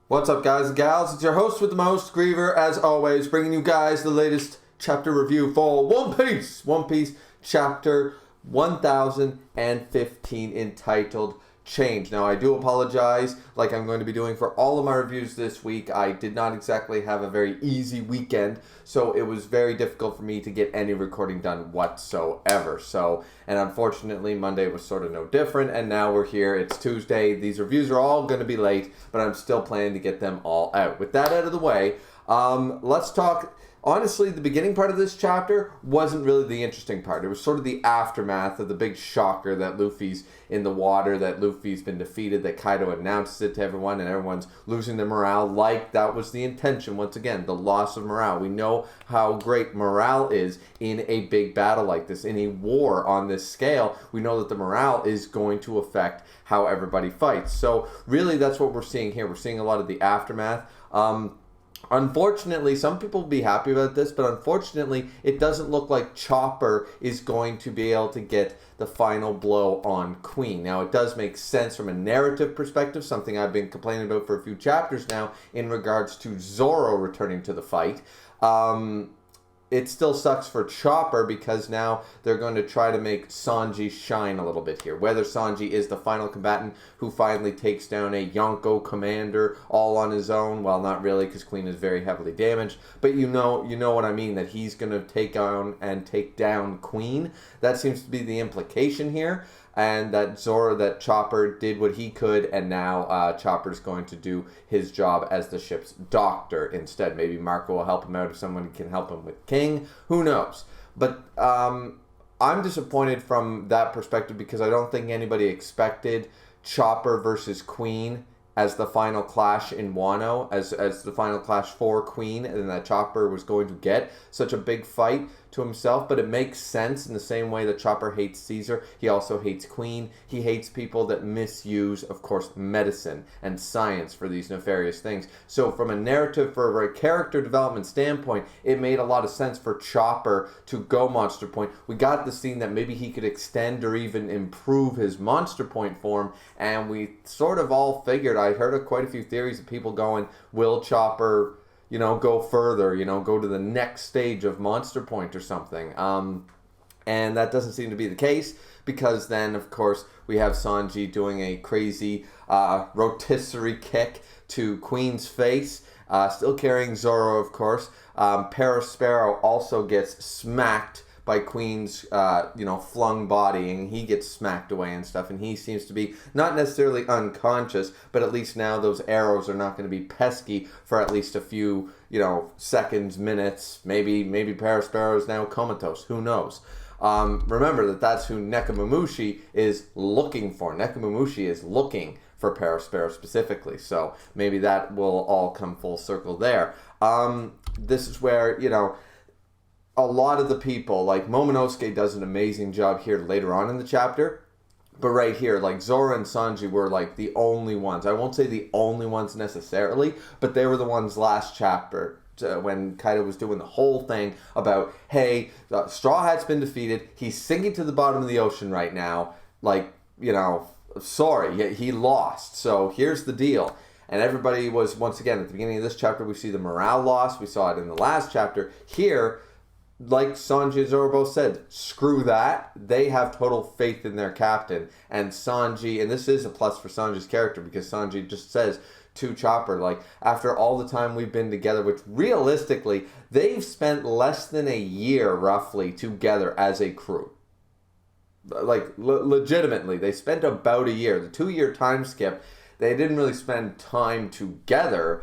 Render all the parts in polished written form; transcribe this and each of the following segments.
What's up, guys and gals? It's your host with the most, Griever, as always, bringing you guys the latest chapter review for One Piece. One Piece chapter 1015, entitled Change. Now, I do apologize, like I'm going to be doing for all of my reviews this week. I did not exactly have a very easy weekend, so it was very difficult for me to get any recording done whatsoever. And unfortunately, Monday was sort of no different, and now we're here. It's Tuesday. These reviews are all going to be late, but I'm still planning to get them all out. With that out of the way, let's talk. Honestly, the beginning part of this chapter wasn't really the interesting part. It was sort of the aftermath of the big shocker that Luffy's in the water, that Luffy's been defeated, that Kaido announces it to everyone, and everyone's losing their morale. Like, that was the intention, once again, the loss of morale. We know how great morale is in a big battle like this, in a war on this scale. We know that the morale is going to affect how everybody fights. So, really, that's what we're seeing here. We're seeing a lot of the aftermath. Unfortunately, some people will be happy about this, but unfortunately, it doesn't look like Chopper is going to be able to get the final blow on Queen. Now, it does make sense from a narrative perspective, something I've been complaining about for a few chapters now, in regards to Zoro returning to the fight. It still sucks for Chopper because now they're going to try to make Sanji shine a little bit here. Whether Sanji is the final combatant who finally takes down a Yonko commander all on his own, well, not really, because Queen is very heavily damaged, but you know what I mean, that he's going to take down Queen. That seems to be the implication here. And that Chopper did what he could, and now Chopper's going to do his job as the ship's doctor instead. Maybe Marco will help him out if someone can help him with King. Who knows? But I'm disappointed from that perspective because I don't think anybody expected Chopper versus Queen as the final clash in Wano, as the final clash for Queen, and that Chopper was going to get such a big fight to himself. But it makes sense in the same way that Chopper hates Caesar. He also hates Queen. He hates people that misuse, of course, medicine and science for these nefarious things. So from a narrative, for a character development standpoint, it made a lot of sense for Chopper to go Monster Point. We got the scene that maybe he could extend or even improve his Monster Point form, and we sort of all figured, I heard quite a few theories of people going, will Chopper, go further, go to the next stage of Monster Point or something. And that doesn't seem to be the case, because then, of course, we have Sanji doing a crazy rotisserie kick to Queen's face, still carrying Zoro, of course. Sparrow also gets smacked by Queen's, flung body, and he gets smacked away and stuff, and he seems to be not necessarily unconscious, but at least now those arrows are not going to be pesky for at least a few, seconds, minutes, maybe Sparrow is now comatose, who knows. Remember that's who Nekomamushi is looking for. Nekomamushi is looking for Sparrow specifically, so maybe that will all come full circle there. This is where, a lot of the people, like Momonosuke does an amazing job here later on in the chapter, but right here, like Zoro and Sanji were like the only ones. I won't say the only ones necessarily, but they were the ones last chapter when Kaido was doing the whole thing about, hey, Straw Hat's been defeated, he's sinking to the bottom of the ocean right now, sorry, he lost, so here's the deal. And everybody was, once again, at the beginning of this chapter, we see the morale loss, we saw it in the last chapter. Here, like Sanji and Zoro both said, screw that. They have total faith in their captain. And Sanji, and this is a plus for Sanji's character, because Sanji just says to Chopper, like, after all the time we've been together, which realistically, they've spent less than a year, roughly, together as a crew. Like, legitimately, they spent about a year. The 2-year time skip, they didn't really spend time together.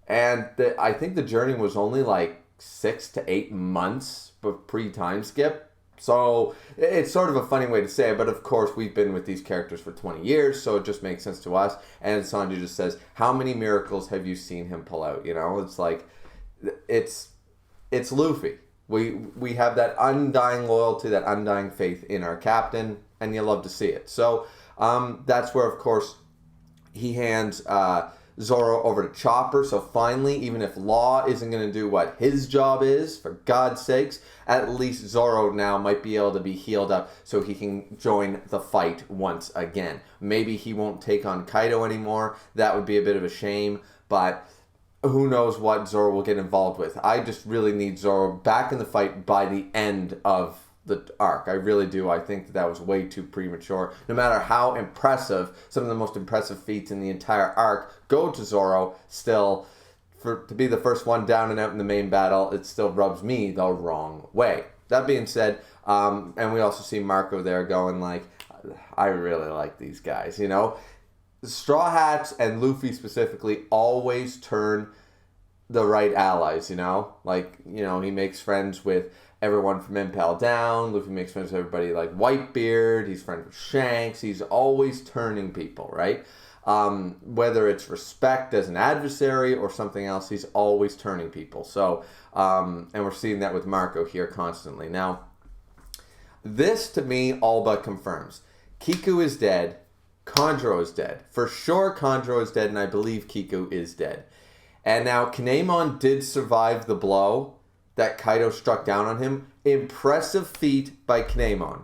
And I think the journey was only like 6 to 8 months pre-time skip. So it's sort of a funny way to say it, but of course we've been with these characters for 20 years, so it just makes sense to us. And Sanji just says, how many miracles have you seen him pull out? It's like, it's Luffy. We have that undying loyalty, that undying faith in our captain, and you love to see it. So that's where, of course, he hands Zoro over to Chopper. So finally, even if Law isn't going to do what his job is, for God's sakes, at least Zoro now might be able to be healed up so he can join the fight once again. Maybe he won't take on Kaido anymore. That would be a bit of a shame. but who knows what Zoro will get involved with. I just really need Zoro back in the fight by the end of the arc. I really do. I think that was way too premature. No matter how impressive, some of the most impressive feats in the entire arc go to Zoro, still, to be the first one down and out in the main battle, it still rubs me the wrong way. That being said, and we also see Marco there going like, I really like these guys, you know? Straw Hats and Luffy specifically always turn the right allies, you know? Like, you know, he makes friends with everyone from Impel down. Luffy makes friends with everybody like Whitebeard. He's friends with Shanks. He's always turning people, right? Whether it's respect as an adversary or something else, he's always turning people. So, and we're seeing that with Marco here constantly. Now, this to me all but confirms Kiku is dead. Kanjuro is dead. For sure, Kanjuro is dead, and I believe Kiku is dead. And now, Kinemon did survive the blow that Kaido struck down on him. Impressive feat by Kinemon.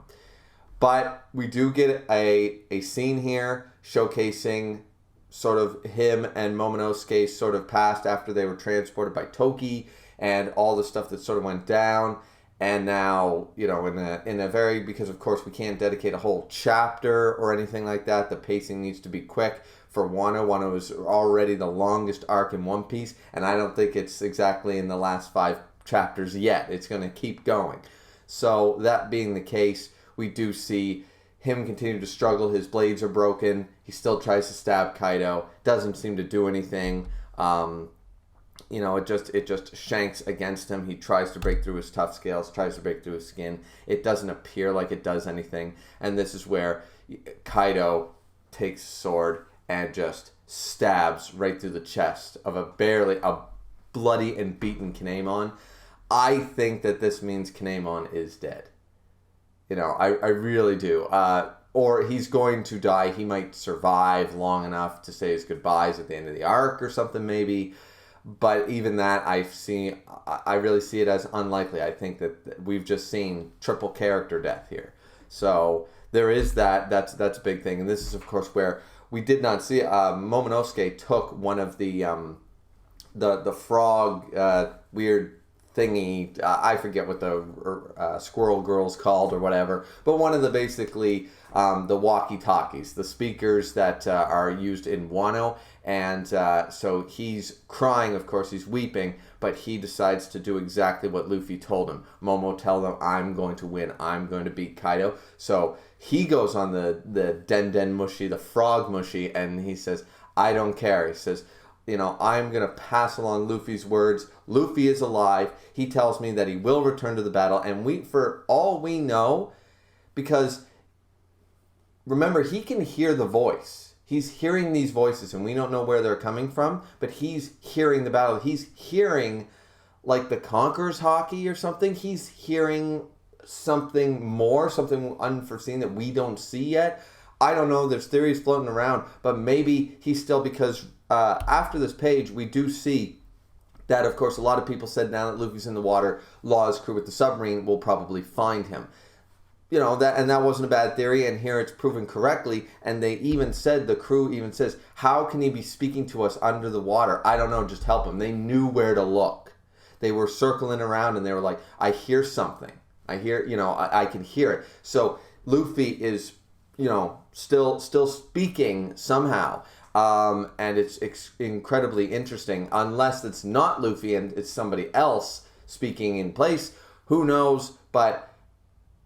But we do get a scene here showcasing sort of him and Momonosuke sort of past after they were transported by Toki and all the stuff that sort of went down. And now, you know, in a very, because of course we can't dedicate a whole chapter or anything like that. The pacing needs to be quick for Wano. Wano is already the longest arc in One Piece, and I don't think it's exactly in the last 5 chapters yet. It's going to keep going. So that being the case, we do see him continue to struggle. His blades are broken. He still tries to stab Kaido. Doesn't seem to do anything. You know, it just shanks against him. He tries to break through his tough scales, tries to break through his skin. It doesn't appear like it does anything. And this is where Kaido takes a sword and just stabs right through the chest of a bloody and beaten Kinemon. I think that this means Kinemon is dead. You know, I really do. Or he's going to die. He might survive long enough to say his goodbyes at the end of the arc or something maybe. But even that, I really see it as unlikely. I think that we've just seen triple character death here. So there is that. That's a big thing. And this is, of course, where we did not see Momonosuke took one of the frog weird thingy. I forget what the squirrel girl's called or whatever. But one of the basically the walkie-talkies, the speakers that are used in Wano. And so he's crying, of course, he's weeping, but he decides to do exactly what Luffy told him. Momo tell them, I'm going to win, I'm going to beat Kaido. So he goes on the Den Mushi, the frog mushi, and he says, I don't care. He says, you know, I'm going to pass along Luffy's words. Luffy is alive. He tells me that he will return to the battle. And for all we know, because remember, he can hear the voice. He's hearing these voices, and we don't know where they're coming from, but he's hearing the battle. He's hearing, like, the Conqueror's Hockey or something. He's hearing something more, something unforeseen that we don't see yet. I don't know. There's theories floating around, but maybe he's still, because after this page, we do see that, of course, a lot of people said now that Luffy's in the water, Law's crew with the submarine will probably find him. You know, that wasn't a bad theory, and here it's proven correctly, and they even said, the crew even says, how can he be speaking to us under the water? I don't know, just help him. They knew where to look. They were circling around, and they were like, I hear something. I hear, you know, I can hear it. So Luffy is, you know, still speaking somehow, and it's incredibly interesting, unless it's not Luffy and it's somebody else speaking in place. Who knows, but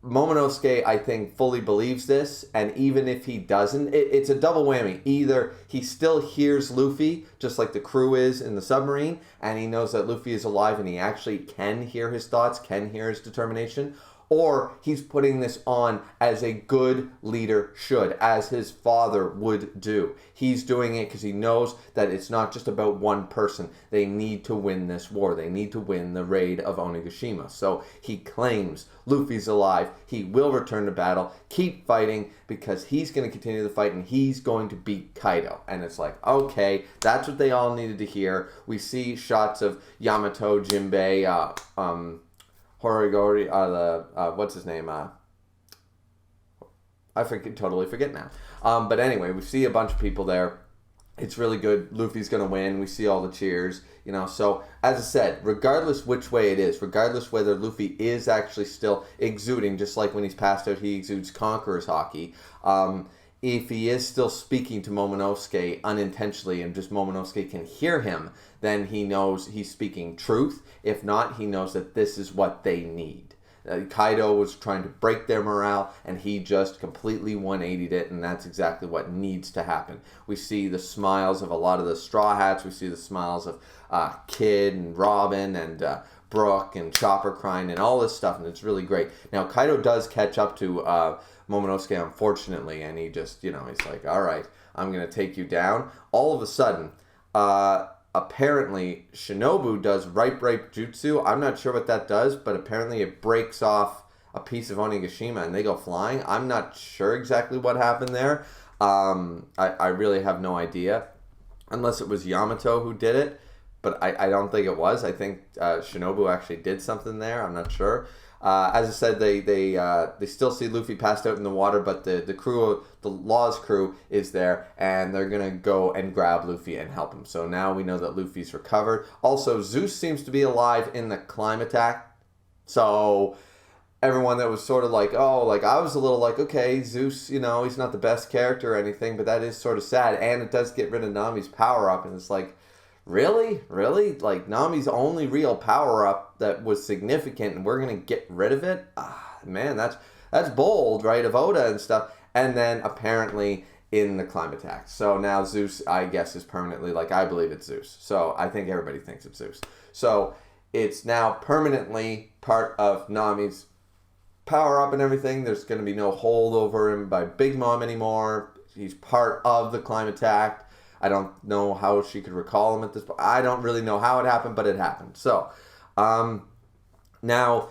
Momonosuke, I think, fully believes this, and even if he doesn't, it's a double whammy. Either he still hears Luffy, just like the crew is in the submarine, and he knows that Luffy is alive and he actually can hear his thoughts, can hear his determination, or he's putting this on as a good leader should, as his father would do. He's doing it because he knows that it's not just about one person. They need to win this war. They need to win the raid of Onigashima. So he claims Luffy's alive. He will return to battle. Keep fighting, because he's going to continue the fight and he's going to beat Kaido. And it's like, okay, that's what they all needed to hear. We see shots of Yamato, Jinbei, Horigori, what's his name? Totally forget now. But anyway, we see a bunch of people there, It's really good. Luffy's going to win. We see all the cheers, So, as I said, regardless which way it is, regardless whether Luffy is actually still exuding, just like when he's passed out, he exudes Conqueror's Haki. If he is still speaking to Momonosuke unintentionally and just Momonosuke can hear him, then he knows he's speaking truth. If not, he knows that this is what they need. Kaido was trying to break their morale, and he just completely 180'd it, and that's exactly what needs to happen. We see the smiles of a lot of the Straw Hats. We see the smiles of Kid and Robin and Brooke and Chopper crying and all this stuff, and it's really great. Now, Kaido does catch up to Momonosuke, unfortunately, and he just, he's like, all right, I'm going to take you down. All of a sudden, apparently Shinobu does Ripe Jutsu. I'm not sure what that does, but apparently it breaks off a piece of Onigashima and they go flying. I'm not sure exactly what happened there. I really have no idea, unless it was Yamato who did it, but I don't think it was. I think Shinobu actually did something there. I'm not sure. As I said, they still see Luffy passed out in the water, but the crew, the Law's crew, is there, and they're gonna go and grab Luffy and help him. So now we know that Luffy's recovered. Also, Zeus seems to be alive in the climb attack. So everyone that was sort of like, I was a little like, okay, Zeus, he's not the best character or anything, but that is sort of sad, and it does get rid of Nami's power up, and it's like, really? Like, Nami's only real power-up that was significant, and we're going to get rid of it? Man, that's bold, right, of Oda and stuff. And then, apparently, in the climb attack. So now Zeus, I guess, is permanently, I believe it's Zeus. So I think everybody thinks it's Zeus. So it's now permanently part of Nami's power-up and everything. There's going to be no hold over him by Big Mom anymore. He's part of the climb attack. I don't know how she could recall him at this point. I don't really know how it happened, but it happened. So, now,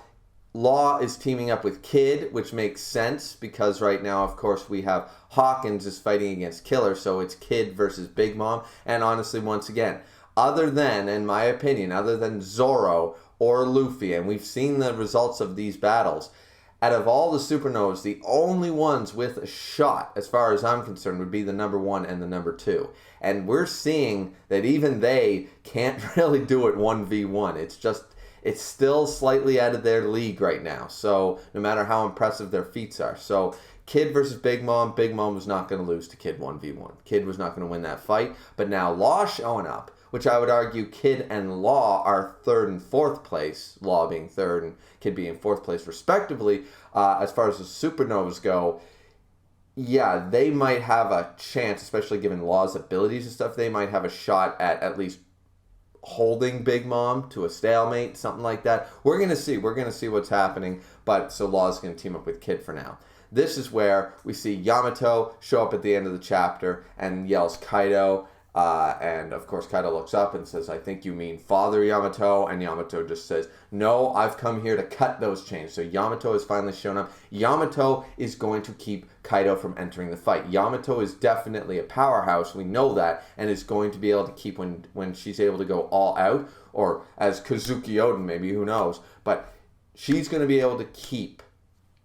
Law is teaming up with Kid, which makes sense, because right now, of course, we have Hawkins is fighting against Killer, so it's Kid versus Big Mom. And honestly, once again, in my opinion, other than Zoro or Luffy, and we've seen the results of these battles, out of all the supernovas, the only ones with a shot, as far as I'm concerned, would be the number 1 and the number 2. And we're seeing that even they can't really do it 1v1. It's still slightly out of their league right now. So no matter how impressive their feats are. So Kid versus Big Mom was not going to lose to Kid 1v1. Kid was not going to win that fight. But now Law showing up, which I would argue Kid and Law are 3rd and 4th place, Law being 3rd and Kid being 4th place respectively. As far as the supernovas go, yeah, they might have a chance, especially given Law's abilities and stuff, they might have a shot at least holding Big Mom to a stalemate, something like that. We're going to see. We're going to see what's happening, but so Law's going to team up with Kid for now. This is where we see Yamato show up at the end of the chapter and yells Kaido. And of course Kaido looks up and says, I think you mean Father Yamato. And Yamato just says, no, I've come here to cut those chains. So Yamato has finally shown up. Yamato is going to keep Kaido from entering the fight. Yamato is definitely a powerhouse, we know that, and is going to be able to keep when she's able to go all out, or as Kazuki Oden maybe, who knows, but she's going to be able to keep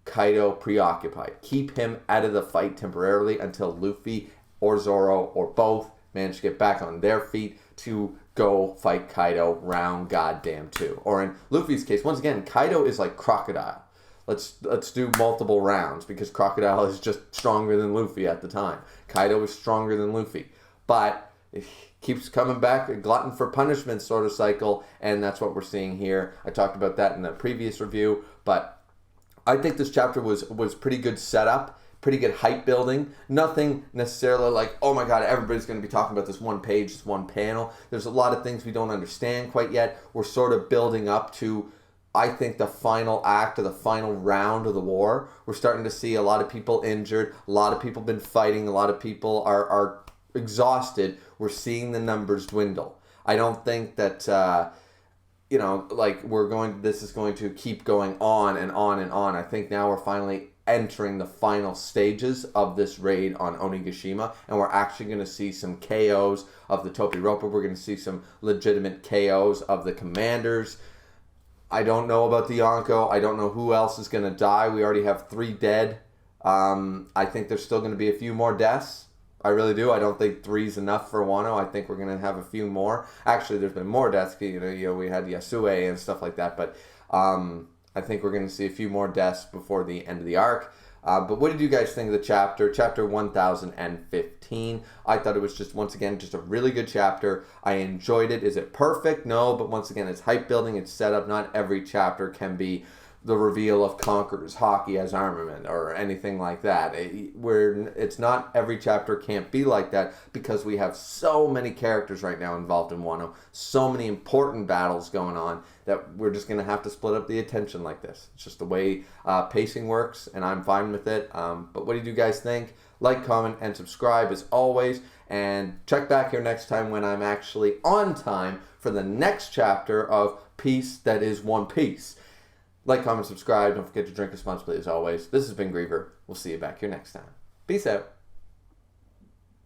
Kaido preoccupied, keep him out of the fight temporarily until Luffy or Zoro or both manage to get back on their feet to go fight Kaido round goddamn 2. Or in Luffy's case, once again, Kaido is like Crocodile. Let's do multiple rounds, because Crocodile is just stronger than Luffy at the time. Kaido is stronger than Luffy. But it keeps coming back, a glutton for punishment sort of cycle, and that's what we're seeing here. I talked about that in the previous review, but I think this chapter was pretty good setup. Pretty good hype building. Nothing necessarily like, oh my god, everybody's going to be talking about this one page, this one panel. There's a lot of things we don't understand quite yet. We're sort of building up to, I think, the final act of the final round of the war. We're starting to see a lot of people injured. A lot of people been fighting. A lot of people are exhausted. We're seeing the numbers dwindle. I don't think that, this is going to keep going on and on and on. I think now we're finally entering the final stages of this raid on Onigashima, and we're actually going to see some KOs of the Topiropa. We're going to see some legitimate KOs of the commanders. I don't know about the Yonko. I don't know who else is going to die. We already have 3 dead. I think there's still going to be a few more deaths. I really do. I don't think 3's enough for Wano. I think we're going to have a few more. Actually, there's been more deaths. We had Yasue and stuff like that. But I think we're going to see a few more deaths before the end of the arc. But what did you guys think of the chapter? Chapter 1015. I thought it was just, once again, just a really good chapter. I enjoyed it. Is it perfect? No. But once again, it's hype building. It's set up. Not every chapter can be the reveal of Conqueror's Haki as armament or anything like that. It's not every chapter can't be like that because we have so many characters right now involved in Wano, so many important battles going on that we're just going to have to split up the attention like this. It's just the way pacing works, and I'm fine with it. But what did you guys think? Like, comment, and subscribe as always. And check back here next time when I'm actually on time for the next chapter of Peace That Is One Piece. Like, comment, subscribe. Don't forget to drink responsibly as always. This has been Griever. We'll see you back here next time. Peace out.